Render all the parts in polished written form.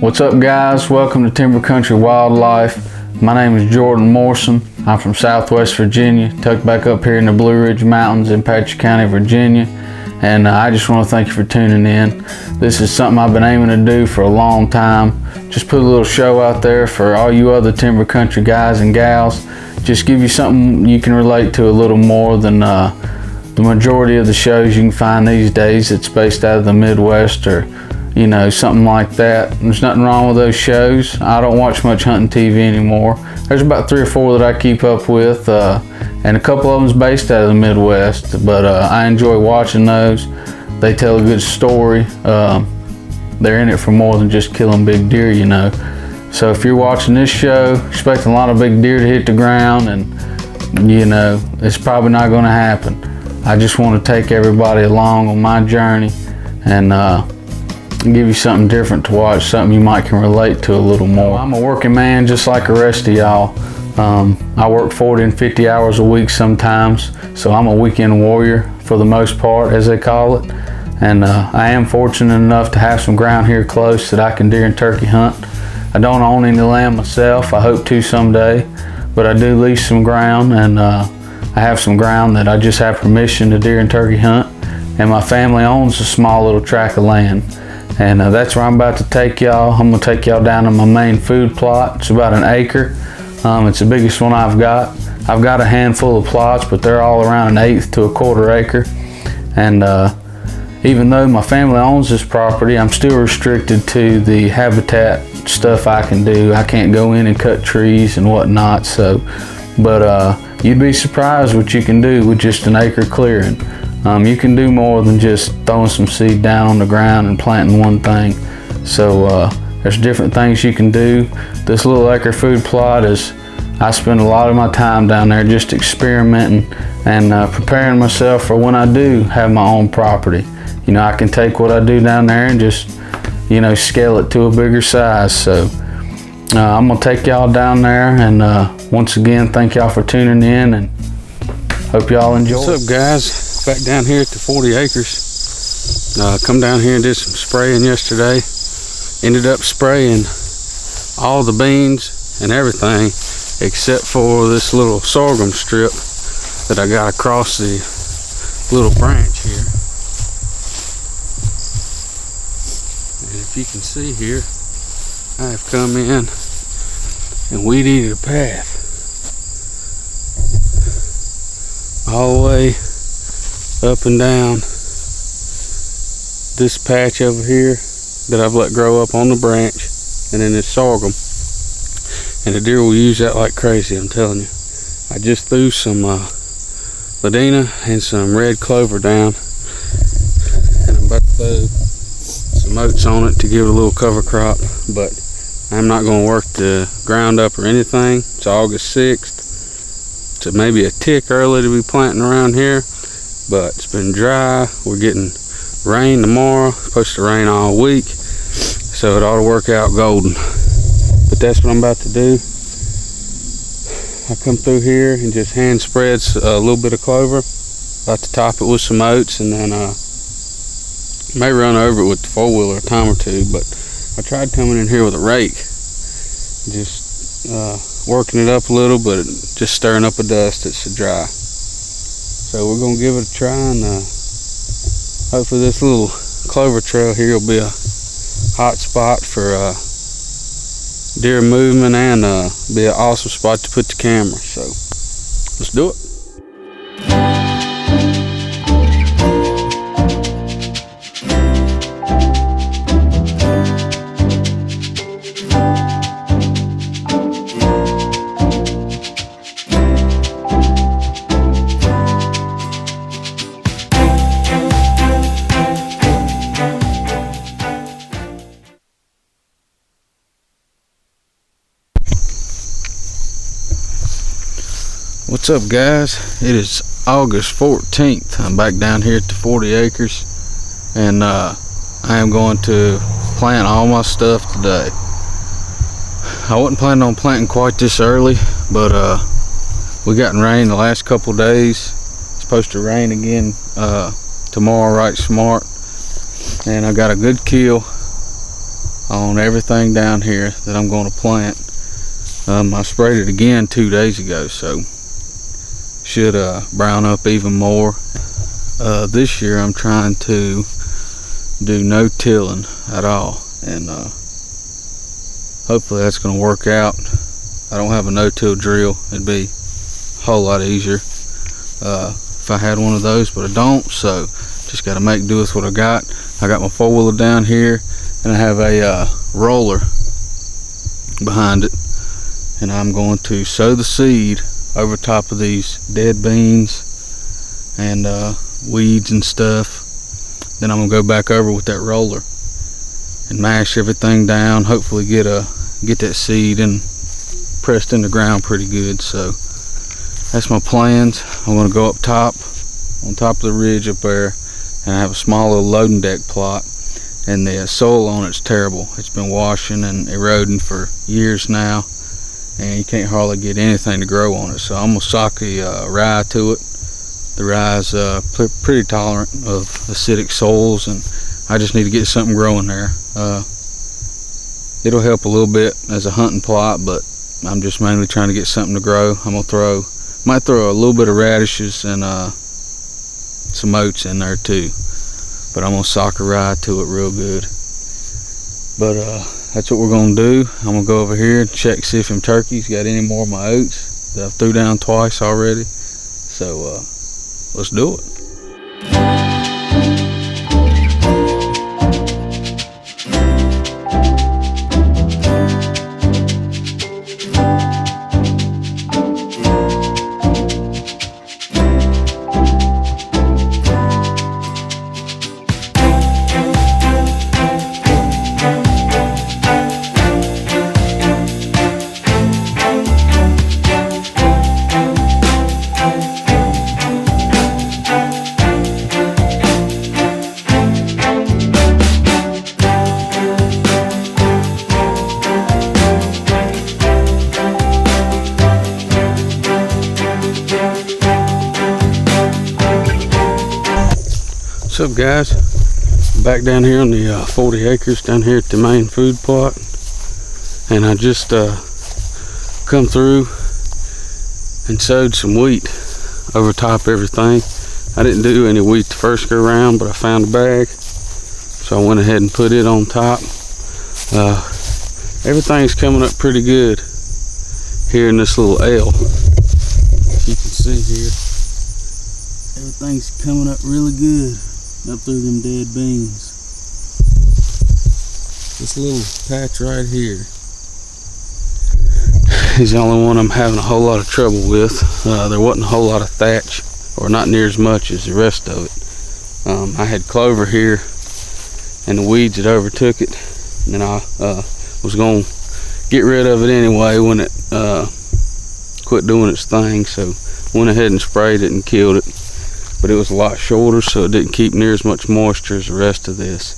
What's up, guys? Welcome to Timber Country Wildlife. My name is Jordan Morrison. I'm from Southwest Virginia, tucked back up here in the Blue Ridge Mountains in Patrick County, Virginia. And I just want to thank you for tuning in. This is something I've been aiming to do for a long time. Just put a little show out there for all you other Timber Country guys and gals. Just give you something you can relate to a little more than the majority of the shows you can find these days. It's based out of the Midwest or something like that. There's nothing wrong with those shows. I don't watch much hunting TV anymore. There's about 3 or 4 that I keep up with, and a couple of them's based out of the Midwest, but I enjoy watching those. They tell a good story. They're in it for more than just killing big deer, So if you're watching this show, expecting a lot of big deer to hit the ground, and it's probably not going to happen. I just want to take everybody along on my journey and give you something different to watch, something you might can relate to a little more. I'm a working man just like the rest of y'all. I work 40 and 50 hours a week sometimes, so I'm a weekend warrior for the most part, as they call it. And I am fortunate enough to have some ground here close that I can deer and turkey hunt. I don't own any land myself. I hope to someday, but I do lease some ground, and I have some ground that I just have permission to deer and turkey hunt. And my family owns a small little tract of land. And that's where I'm about to take y'all. I'm gonna take y'all down to my main food plot. It's about an acre. It's the biggest one I've got. I've got a handful of plots, but they're all around 1/8 to 1/4 acre. And even though my family owns this property, I'm still restricted to the habitat stuff I can do. I can't go in and cut trees and whatnot. But you'd be surprised what you can do with just an acre clearing. You can do more than just throwing some seed down on the ground and planting one thing. So there's different things you can do. This little acre food plot I spend a lot of my time down there just experimenting and preparing myself for when I do have my own property. I can take what I do down there and just, scale it to a bigger size. So I'm gonna take y'all down there, and once again, thank y'all for tuning in, and hope y'all enjoy. What's up, guys? Back down here at the 40 acres. Come down here and did some spraying yesterday. Ended up spraying all the beans and everything except for this little sorghum strip that I got across the little branch here. And if you can see here, I have come in and weed eated a path all the way up and down this patch over here that I've let grow up on the branch, and then this sorghum. And the deer will use that like crazy, I'm telling you. I just threw some ladina and some red clover down, and I'm about to throw some oats on it to give it a little cover crop, but I'm not going to work the ground up or anything. It's August 6th. So maybe a tick early to be planting around here, but it's been dry. We're getting rain tomorrow. It's supposed to rain all week, so it ought to work out golden. But that's what I'm about to do. I come through here and just hand spreads a little bit of clover. About to top it with some oats, and then may run over it with the 4-wheeler a time or two, but I tried coming in here with a rake, just working it up a little, but just stirring up the dust. It's so dry. So we're gonna give it a try, and hopefully this little clover trail here will be a hot spot for deer movement, and be an awesome spot to put the camera. So let's do it. What's up, guys? It is August 14th. I'm back down here at the 40 acres, and I am going to plant all my stuff today. I wasn't planning on planting quite this early, but we gotten rain the last couple days. It's supposed to rain again tomorrow right smart, and I got a good kill on everything down here that I'm going to plant. I sprayed it again 2 days ago, so should brown up even more. This year I'm trying to do no tilling at all, and hopefully that's going to work out. I don't have a no-till drill. It'd be a whole lot easier if I had one of those, but I don't, so just got to make do with what I got. I got my four-wheeler down here, and I have a roller behind it, and I'm going to sow the seed over top of these dead beans and weeds and stuff. Then I'm gonna go back over with that roller and mash everything down, hopefully get that seed and pressed in the ground pretty good. So that's my plans. I'm gonna go up top, on top of the ridge up there, and I have a small little loading deck plot, and the soil on it's terrible. It's been washing and eroding for years now, and you can't hardly get anything to grow on it. So I'm gonna sock a rye to it. The rye is pretty tolerant of acidic soils, and I just need to get something growing there. It'll help a little bit as a hunting plot, but I'm just mainly trying to get something to grow. I'm gonna might throw a little bit of radishes and some oats in there too, but I'm gonna sock a rye to it real good. But that's what we're gonna do. I'm gonna go over here and check, see if them turkeys got any more of my oats that I threw down twice already. So let's do it. What's up, guys? Back down here on the 40 acres down here at the main food plot, and I just come through and sowed some wheat over top of everything. I didn't do any wheat the first go around, but I found a bag, so I went ahead and put it on top. Everything's coming up pretty good here in this little L. As you can see here, everything's coming up really good up through them dead beans. This little patch right here is the only one I'm having a whole lot of trouble with. There wasn't a whole lot of thatch, or not near as much as the rest of it. I had clover here, and the weeds had overtook it, and I was going to get rid of it anyway when it quit doing its thing, so went ahead and sprayed it and killed it. But it was a lot shorter, so it didn't keep near as much moisture as the rest of this.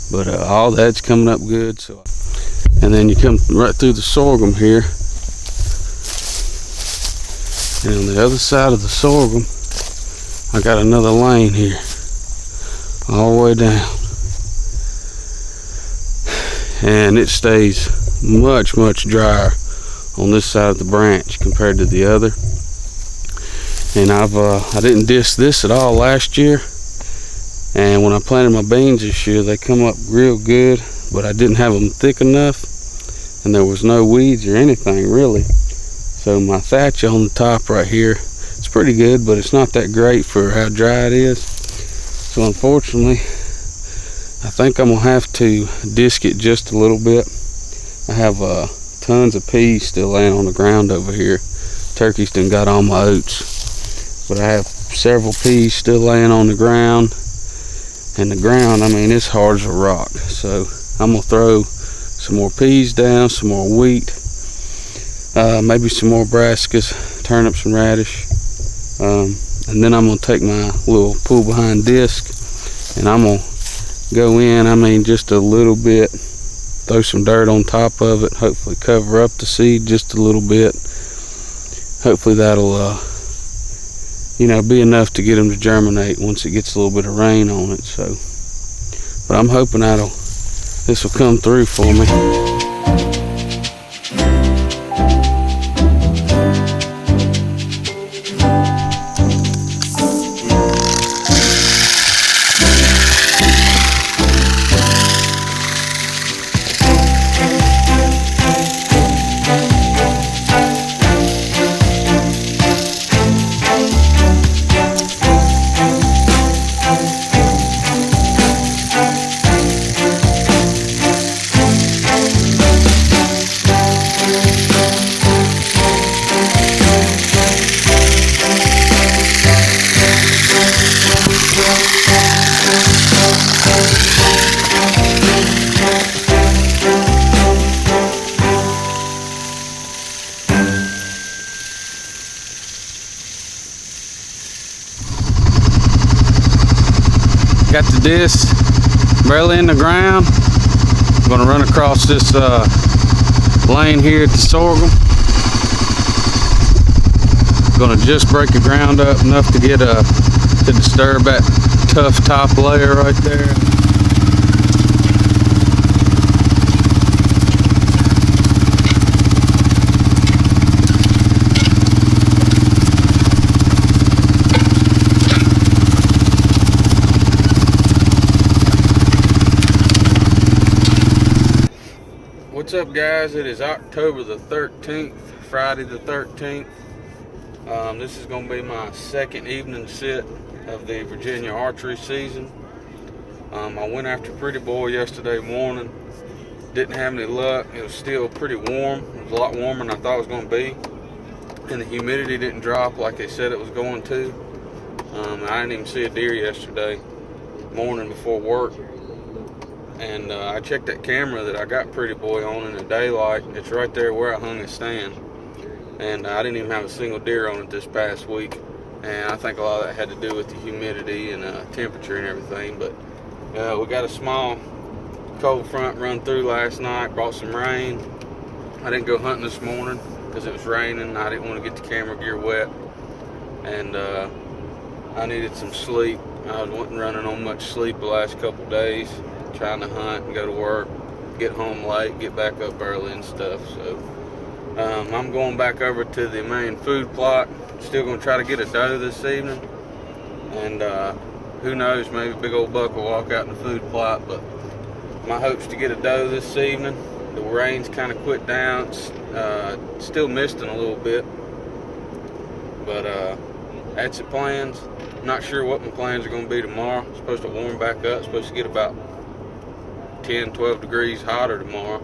But all that's coming up good. So, and then you come right through the sorghum here, and on the other side of the sorghum, I got another lane here, all the way down, and it stays much drier on this side of the branch compared to the other. And I didn't disc this at all last year, and when I planted my beans this year, they come up real good, but I didn't have them thick enough, and there was no weeds or anything really. So my thatch on the top right here, it's pretty good, but it's not that great for how dry it is. So unfortunately, I think I'm gonna have to disc it just a little bit. I have tons of peas still laying on the ground over here. Turkeys done got all my oats. But I have several peas still laying on the ground, and the ground, I mean, it's hard as a rock. So I'm gonna throw some more peas down, some more wheat, maybe some more brassicas, turnips and radish, and then I'm gonna take my little pull behind disc, and I'm gonna go in, I mean, just a little bit, throw some dirt on top of it, hopefully cover up the seed just a little bit. Hopefully that'll be enough to get them to germinate once it gets a little bit of rain on it. So, but I'm hoping that'll this will come through for me. Got the disc barely in the ground. I'm gonna run across this lane here at the sorghum. Gonna just break the ground up enough to get to disturb that tough top layer right there. What's up, guys? It is October the 13th, Friday the 13th. This is going to be my second evening sit of the Virginia archery season. I went after Pretty Boy yesterday morning. Didn't have any luck. It was still pretty warm. It was a lot warmer than I thought it was going to be. And the humidity didn't drop like they said it was going to. I didn't even see a deer yesterday morning before work. And I checked that camera that I got Pretty Boy on in the daylight. It's right there where I hung his stand. And I didn't even have a single deer on it this past week. And I think a lot of that had to do with the humidity and temperature and everything. But we got a small cold front run through last night, brought some rain. I didn't go hunting this morning because it was raining. I didn't want to get the camera gear wet. And I needed some sleep. I wasn't running on much sleep the last couple days, trying to hunt and go to work, get home late, get back up early and stuff. So I'm going back over to the main food plot. Still going to try to get a doe this evening. And who knows, maybe a big old buck will walk out in the food plot. But my hope's to get a doe this evening. The rain's kind of quit down. It's still misting a little bit. But that's the plans. I'm not sure what my plans are going to be tomorrow. It's supposed to warm back up. It's supposed to get about 10-12 degrees hotter tomorrow.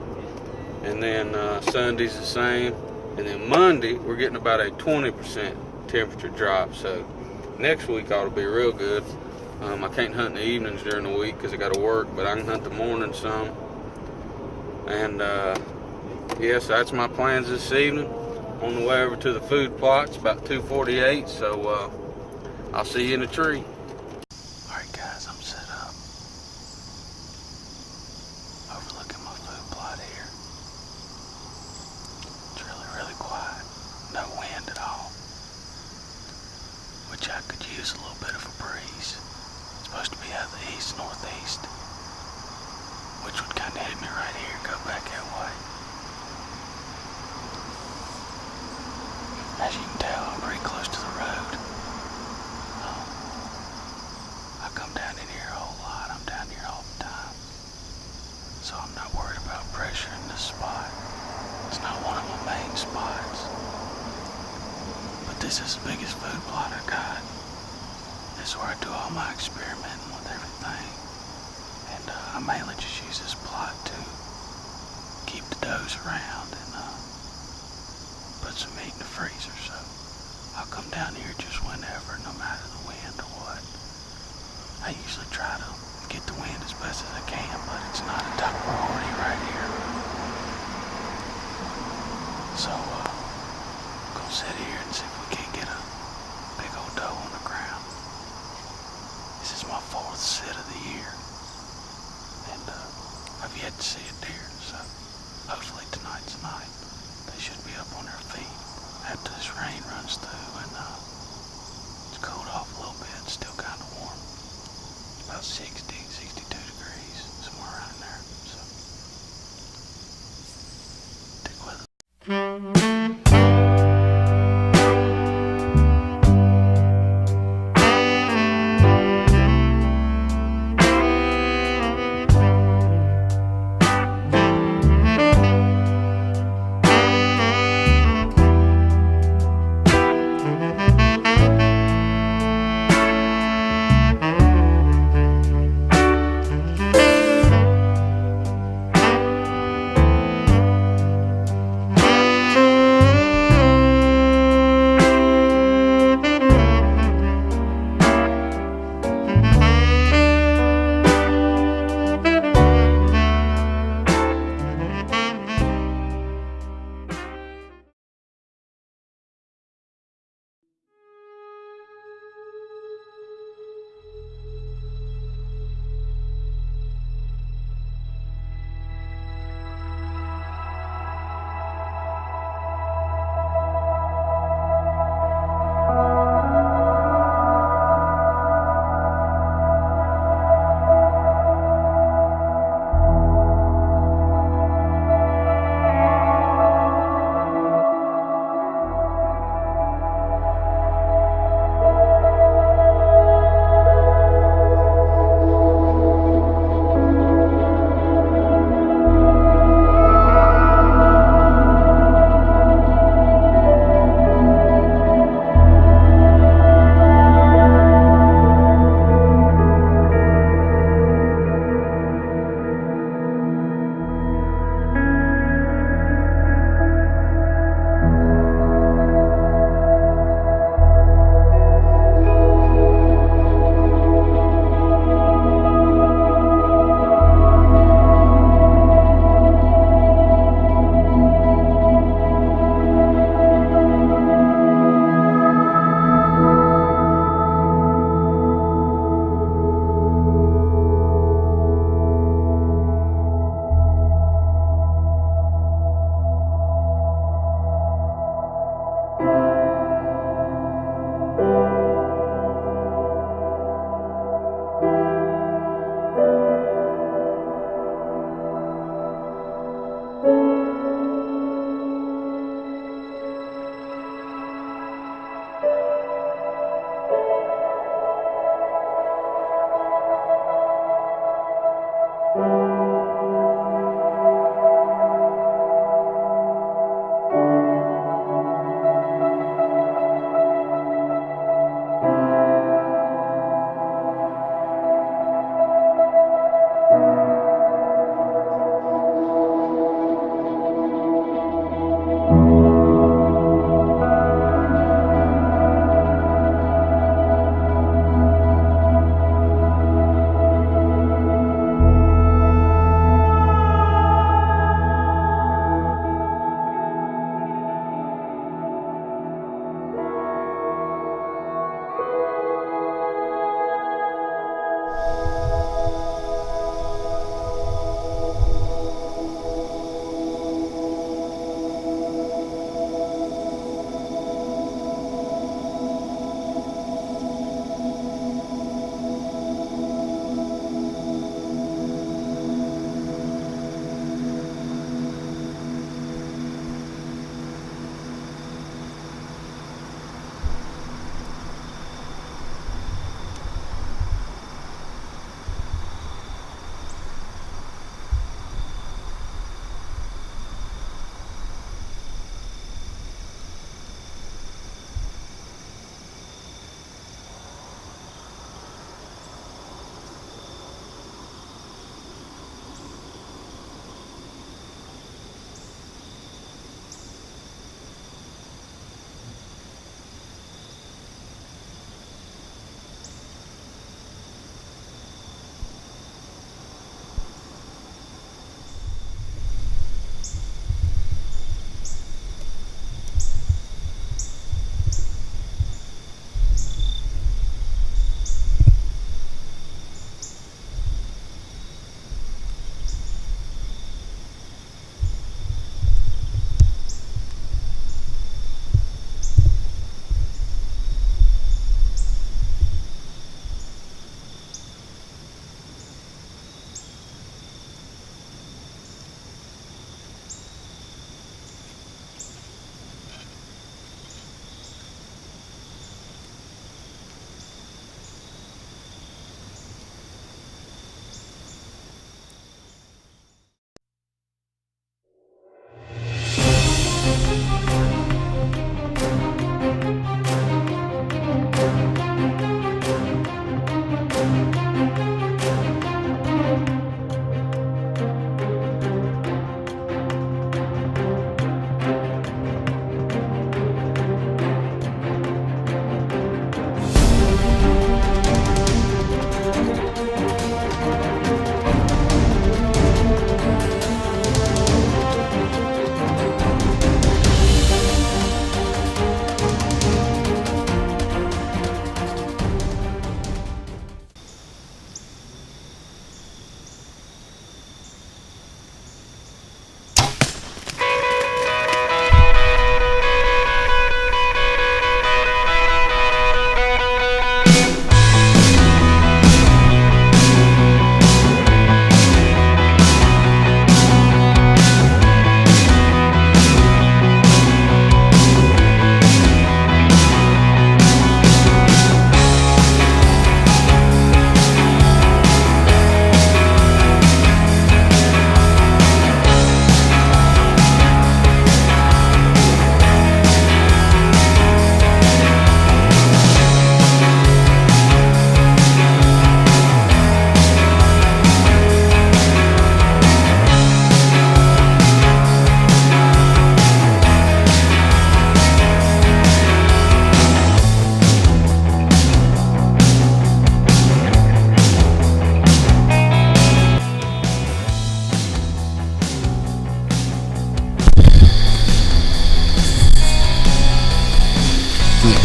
And then Sunday's the same. And then Monday we're getting about a 20% temperature drop. So next week ought to be real good. I can't hunt in the evenings during the week because I got to work, but I can hunt the morning some. And yes, that's my plans this evening. On the way over to the food plot. It's about 2:48, so I'll see you in the tree. Alright guys, I'm set up overlooking my food plot here. It's really quiet. No wind at all. Which I could use a little bit of a breeze. It's supposed to be out of the east-northeast. Which would kind of hit me right here, go back that way. As you can tell, I'm pretty close to the road. I come down in here a whole lot. I'm down here all the time. So I'm not worried about pressure in this spot. It's not one of my main spots. But this is the biggest food plot I got. This is where I do all my experimenting with everything. And I mainly just use this plot to keep the does around and put some meat in the freezer. So I'll come down here just whenever, no matter the wind or what. I usually try to get the wind as best as I can, but it's not a top priority right here. So I'm gonna sit here and see if we can't get a big old doe on the ground. This is my 4th sit of the year, and I've yet to see a deer. So hopefully tonight's the night. They should be up on their feet after this rain runs through and it's cooled off a little bit. It's still kind of warm. About 60, 62 degrees, somewhere around there. So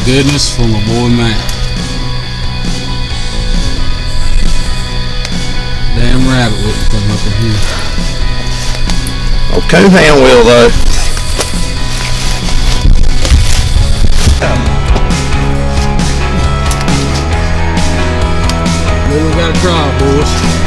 goodness from my boy Matt. Damn rabbit wouldn't come up in here. Okay, hand wheel though. We gotta try, boys.